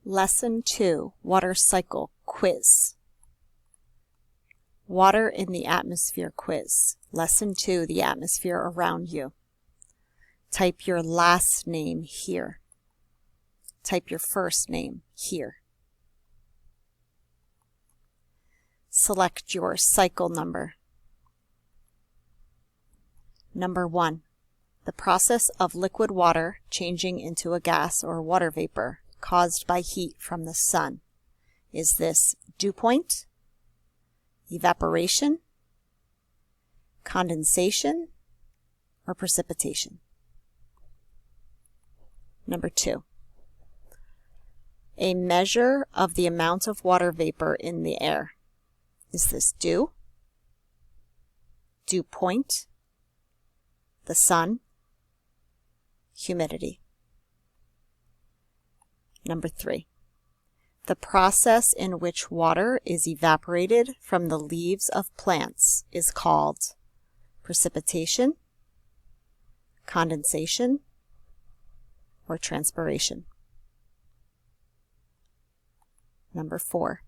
Lesson 2, Water Cycle Quiz. Water in the Atmosphere Quiz. Lesson 2, the atmosphere around you. Type your last name here. Type your first name here. Select your cycle number. Number 1. The process of liquid water changing into a gas or water vapor caused by heat from the sun. Is this dew point, evaporation, condensation, or precipitation? Number 2. A measure of the amount of water vapor in the air. Is this dew, dew point, the sun, humidity? Number 3. The process in which water is evaporated from the leaves of plants is called precipitation, condensation, or transpiration. Number 4.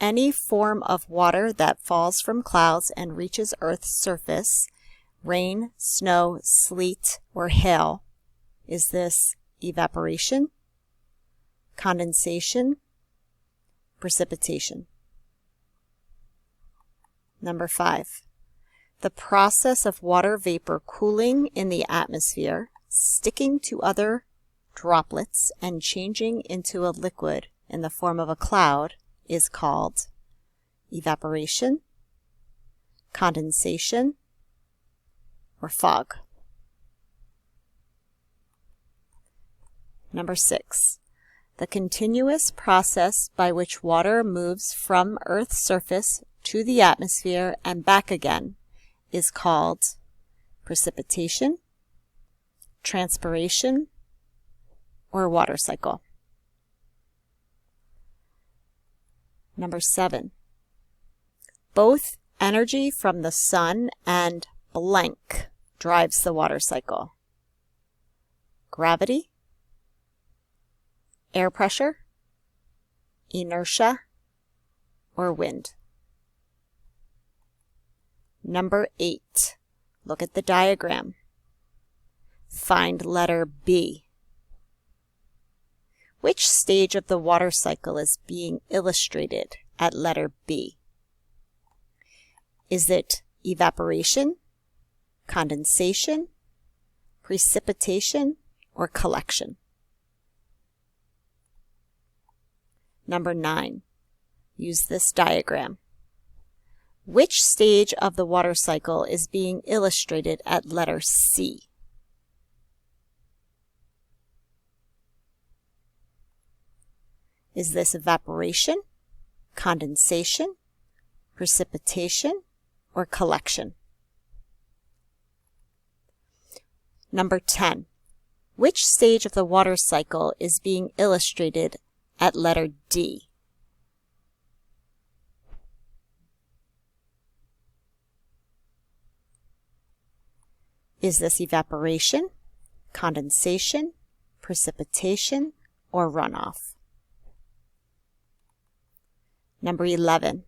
Any form of water that falls from clouds and reaches Earth's surface, rain, snow, sleet, or hail, is this evaporation, condensation, precipitation? Number 5. The process of water vapor cooling in the atmosphere, sticking to other droplets, and changing into a liquid in the form of a cloud is called evaporation, condensation, or fog. Number 6. The continuous process by which water moves from Earth's surface to the atmosphere and back again is called precipitation, transpiration, or water cycle. Number 7. Both energy from the sun and blank drives the water cycle. Gravity, air pressure, inertia, or wind. Number 8. Look at the diagram. Find letter B. Which stage of the water cycle is being illustrated at letter B? Is it evaporation, condensation, precipitation, or collection? Number 9. Use this diagram. Which stage of the water cycle is being illustrated at letter C? Is this evaporation, condensation, precipitation, or collection? Number 10. Which stage of the water cycle is being illustrated at letter D? Is this evaporation, condensation, precipitation, or runoff? Number 11.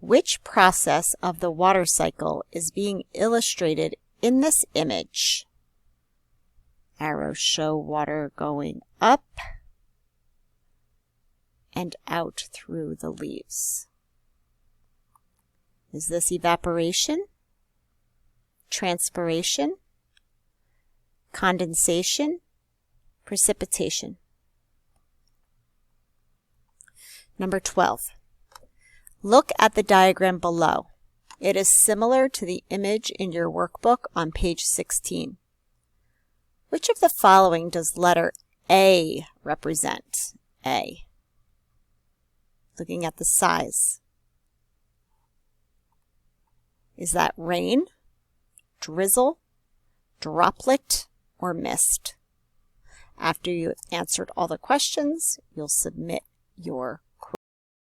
Which process of the water cycle is being illustrated in this image? Arrows show water going up and out through the leaves. Is this evaporation, transpiration, condensation, precipitation? Number 12. Look at the diagram below. It is similar to the image in your workbook on page 16. Which of the following does letter A represent? A. Looking at the size. Is that rain, drizzle, droplet, or mist? After you have answered all the questions, you'll submit your